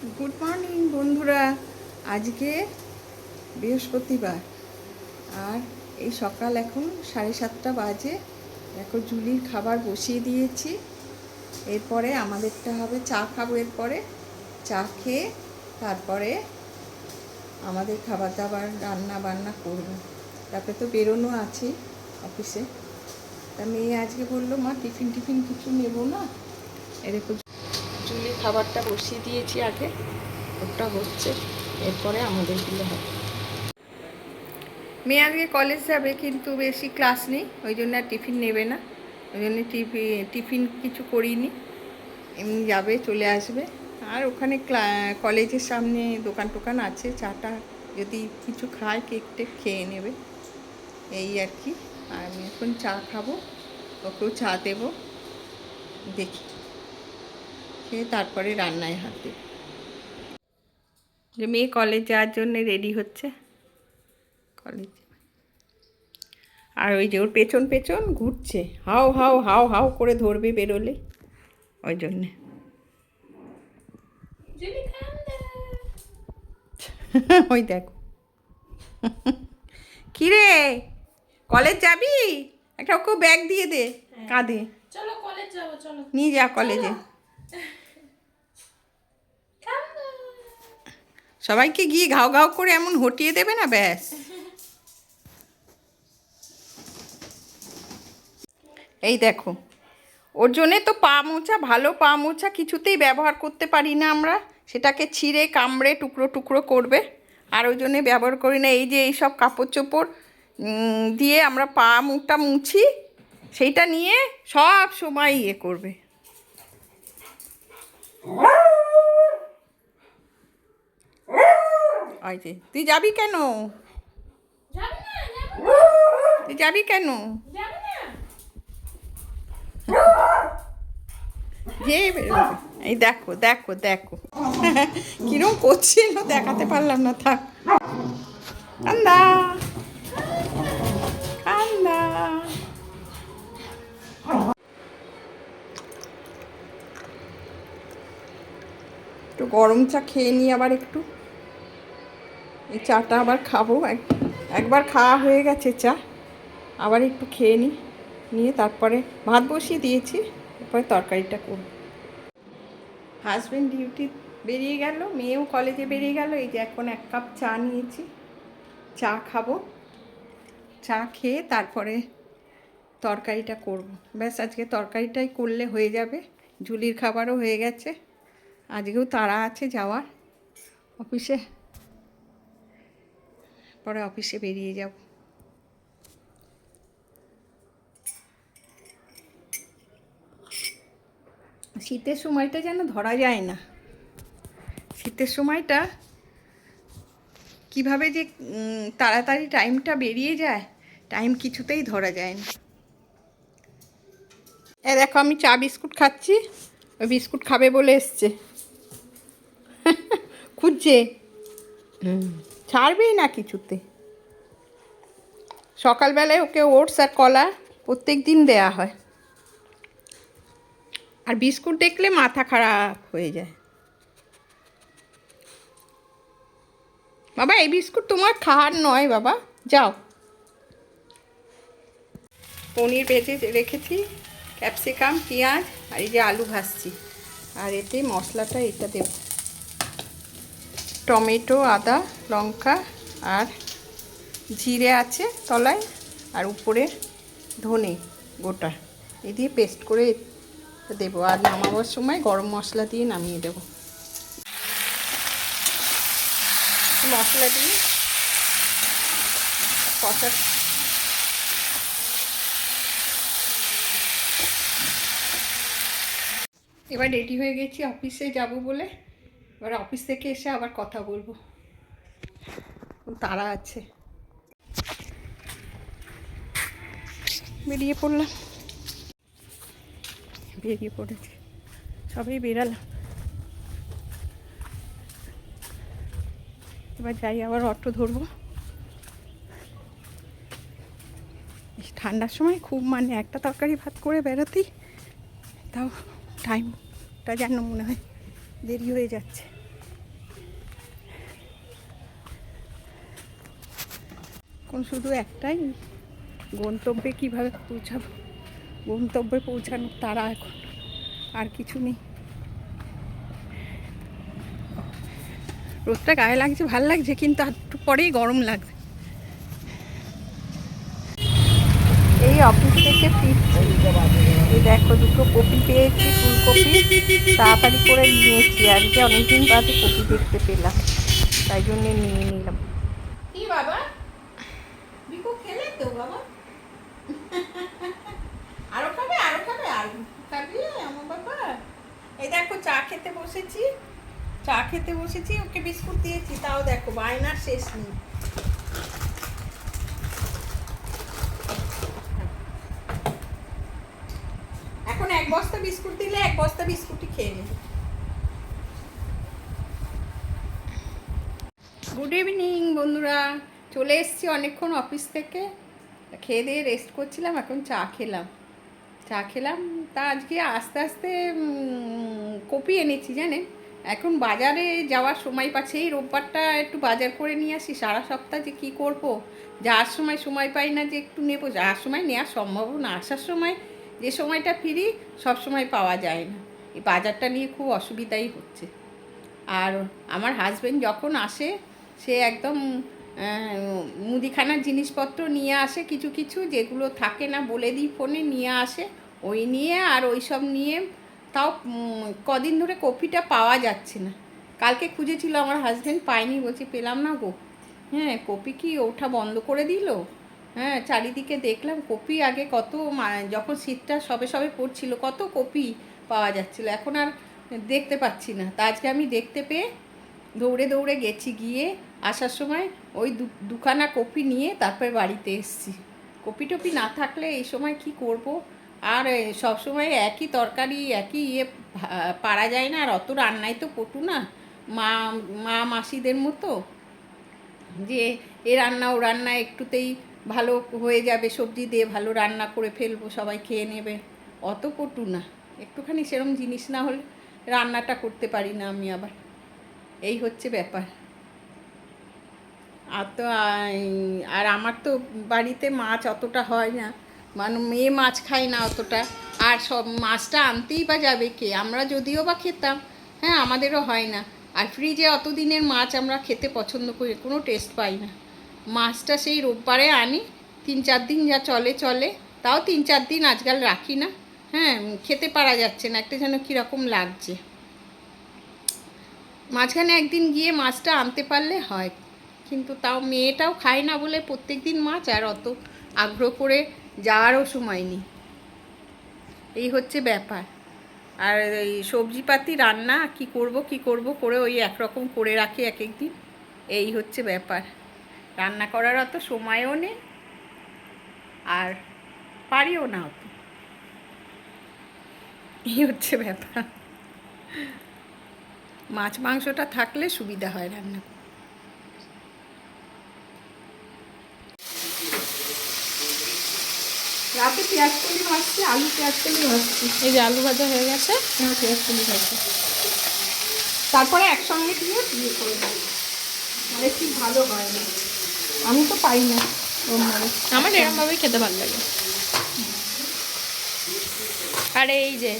Good morning বন্ধুরা। আজকে বৃহস্পতিবার আর এই সকাল এখন 7:30 বাজে। দেখো জুলির খাবার বসিয়ে দিয়েছি। এরপরে আমাদেরটা হবে চা খাবো। এরপরে চা খেয়ে তারপরে আমাদের খাবার দাবার রান্না বান্না করবো। তারপরে তো বেরোনো আছে অফিসে। তা মেয়ে আজকে বললো মা টিফিন কিছু নেবো না। এরকম জুলির খাবারটা বসিয়ে দিয়েছি আগে, ওটা হচ্ছে, এরপরে আমাদেরগুলো হবে। মেয়ে আজকে কলেজ যাবে কিন্তু বেশি ক্লাস নেই, ওই জন্য আর টিফিন নেবে না। ওই জন্য টিফিন কিছু করিনি, এমনি যাবে চলে আসবে। আর ওখানে কলেজের সামনে দোকান টোকান আছে, চাটা যদি কিছু খায় কেক টেক খেয়ে নেবে, এই আর কি। আর আমি এখন চা খাবো, ওকেও চা দেবো, দেখি খেয়ে তারপরে রান্নায় হাত দেব। যে মেয়ে কলেজ যাওয়ার জন্য রেডি হচ্ছে, কলেজ। আর ওই যে ওর পেছন পেছন ঘুরছে, হাও হাও হাও হাও করে ধরবে বেরোলে, ওই জন্যে। ওই দেখো, কিরে কলেজ যাবি? একটা ওকে ব্যাগ দিয়ে দে কাঁধে, চলো কলেজ যাবো, চলো নিয়ে যা কলেজে। সবাইকে গিয়ে ঘাও ঘাও করে এমন হটিয়ে দেবে না, ব্যাস। এই দেখো, ওর জন্যে তো পা মোছা, ভালো পা মোছা কিছুতেই ব্যবহার করতে পারি না আমরা, সেটাকে ছিঁড়ে কামড়ে টুকরো টুকরো করবে, আর ওই জন্যে ব্যবহার করি না। এই যে এইসব কাপড় চোপড় দিয়ে আমরা পা মুখটা মুছি, সেইটা নিয়ে সব সময় ইয়ে করবে। ওই যে তুই যাবি কেন? তুই যাবি কেন? যে বেরোবে। এই দেখো দেখো দেখো কিরম করছিল, দেখাতে পারলাম না, থাক। কান্দা কান্দা। একটু গরম চা খেয়ে নিই আবার একটু। এই চাটা আবার খাবো, একবার খাওয়া হয়ে গেছে চা, আবার একটু খেয়ে নিই, নিয়ে তারপরে ভাত বসিয়ে দিয়েছি, তারপরে তরকারিটা করব। হাজব্যান্ড ডিউটি বেরিয়ে গেল, মেয়েও কলেজে বেরিয়ে গেল। এই যে এখন 1 কাপ চা নিয়েছি, চা খাবো, চা খেয়ে তারপরে তরকারিটা করব। ব্যাস আজকে তরকারিটাই করলে হয়ে যাবে। জুলির খাবারও হয়ে গেছে, আজকেও তাড়া আছে যাওয়ার অফিসে, পরে অফিসে বেরিয়ে যাব। শীতের সময়টা যেন ধরা যায় না, শীতের সময়টা কিভাবে যে তাড়াতাড়ি টাইমটা বেরিয়ে যায়, টাইম কিছুতেই ধরা যায় না। দেখো আমি চা বিস্কুট খাচ্ছি, ওই বিস্কুট খাবে বলে এসছে, খুঁজছে, ছাড়বেই না কিছুতে। সকালবেলায় ওকে ওটস আর কলা প্রত্যেক দিন দেয়া হয়, আর বিস্কুট দেখলে মাথা খারাপ হয়ে যায়। বাবা এই বিস্কুট তোমার খাওয়ার নয় বাবা, যাও। পনির ভেজে রেখেছি, ক্যাপসিকাম পেঁয়াজ আর এই যে আলু ভাজছি, আর এতে মশলাটা এটা দেব, টমেটো আদা লঙ্কা আর জিরে আছে তলায়, আর উপরে ধনে গোটা, এই দিয়ে পেস্ট করে দেবো। আর নামাবার সময় গরম মশলা দিয়ে নামিয়ে দেব। মশলা দিয়ে কষা। এবার রেডি হয়ে গেছি অফিসে যাব বলে, এবার অফিস থেকে এসে আবার কথা বলবো, তাড়া আছে। বেরিয়ে পড়লাম, বেরিয়ে পড়েছে, সবাই বেরালাম। এবার যাই, আবার অটো ধরবো। ঠান্ডার সময় খুব মানে একটা তরকারি ভাত করে বেরোতেই, তাও টাইমটা যেন মনে হয় দেরি হয়ে যাচ্ছে। এখন শুধু একটাই, গন্তব্যে কিভাবে পৌঁছাবো, গন্তব্যে পৌঁছানোর তারা এখন, আর কিছু নেই। রোদটা গায়ে লাগছে, ভাল লাগছে, কিন্তু আর একটু পরেই গরম লাগবে। এই অফিস থেকে ফিরছি, এই দেখো দুটো কপি পেয়েছি, ফুলকপি, তাড়াতাড়ি করে নিয়েছি। আজকে অনেকদিন বাদে কপি দেখতে পেলাম, তাই জন্যে নিয়ে নিলাম। কি বাবা, বিকু খেলে তো বাবা? আরো খাবে, আরো খাবে, আর খাবি আমার বাবা? এই দেখো চা খেতে বসেছি, ওকে বিস্কুট দিয়েছি, তাও দেখো বায়নার শেষ নেই। এখন এক বস্তা বিস্কুট দিলে এক বস্তা বিস্কুটই খেয়ে নেবে। গুড ইভিনিং বন্ধুরা, চলে এসেছি অনেকক্ষণ অফিস থেকে, খেয়ে দিয়ে রেস্ট করছিলাম, এখন চা খেলাম। তা আজকে আস্তে আস্তে কপি এনেছি জানেন। এখন বাজারে যাওয়ার সময় পাচ্ছে, এই রোববারটা একটু বাজার করে নিয়ে আসি। সারা সপ্তাহ যে কী করবো, যাওয়ার সময় পাই না যে একটু নেবো, যাওয়ার সময় নেওয়া সম্ভব না, আসার সময় যে সময়টা ফিরি সব সময় পাওয়া যায় না। এই বাজারটা নিয়ে খুব অসুবিধাই হচ্ছে। আর আমার হাজবেন্ড যখন আসে, সে একদম মুদিখানার জিনিসপত্র নিয়ে আসে, কিছু কিছু যেগুলো থাকে না বলে দিই ফোনে, নিয়ে আসে, ওই নিয়ে আর ওই সব নিয়ে। তাও কদিন ধরে কপিটা পাওয়া যাচ্ছে না। কালকে খুঁজেছিল আমার হাজবেন্ড, পাইনি, বলছি পেলাম না গো। হ্যাঁ, কপি কি ওঠা বন্ধ করে দিল? হ্যাঁ, চারিদিকে দেখলাম কপি, আগে কত যখন শীতটা সবে সবে পড়ছিল কত কপি পাওয়া যাচ্ছিল, এখন আর দেখতে পাচ্ছি না। তা আজকে আমি দেখতে পেয়ে দৌড়ে দৌড়ে গেছি, গিয়ে আসার সময় ওই দুখানা কপি নিয়ে তারপরে বাড়িতে এসেছি। কপি টপি না থাকলে এই সময় কি করব, আর সব সময় একই তরকারি একই পারা যায় না, আর অত রান্নাই তো পটু না মাসিদের মতো, যে এ রান্না ও রান্না একটুতেই ভালো হয়ে যাবে, সবজি দিয়ে ভালো রান্না করে ফেলবো, সবাই খেয়ে নেবে, অত পটু না। একটুখানি সেরকম জিনিস না হলে রান্নাটা করতে পারি না আমি আবার, এই হচ্ছে ব্যাপার। আর আমার তো বাড়িতে মাছ অতটা হয় না, মানে মেয়ে মাছ খায় না অতটা, আর সব মাছটা আনতেই বা যাবে কে, আমরা যদিও বা খেতাম, হ্যাঁ আমাদেরও হয় না। আর ফ্রিজে অত দিনের মাছ আমরা খেতে পছন্দ করি, কোনো টেস্ট পাই না। মাছটা সেই রোববারে আনি, 3-4 দিন যা চলে, তাও 3-4 দিন আজকাল রাখি না। হ্যাঁ, খেতে পারা যাচ্ছে না, একটা যেন কীরকম লাগছে। মাঝখানে একদিন গিয়ে মাছটা আনতে পারলে হয়, কিন্তু তাও মেয়েটাও খায় না বলে প্রত্যেক দিন মাছ, আর অত আগ্রহ করে যাওয়ারও সময় নেই, এই হচ্ছে ব্যাপার। আর এই সবজিপাতি রান্না কি করব করে ওই একরকম করে রাখি এক এক দিন, এই হচ্ছে ব্যাপার। রান্না করার অত সময়ও নেই, আর পারিও না অত, এই হচ্ছে ব্যাপার। মাছ মাংসটা থাকলে সুবিধা হয় রান্না। রাতে পেঁয়াজ কলি ভাজছি, আলু পেঁয়াজ কলি ভাজছি। এই যে আলু ভাজা হয়ে গেছে, হ্যাঁ, পেঁয়াজ কলি ভাজছি, তারপরে একসঙ্গে দিয়ে বিয়ে করে দেবো, মানে কি ভালো হয় না, আমি তো পাই না ওরকমভাবে। আমার এরকমভাবেই খেতে ভালো লাগে। আর এই যে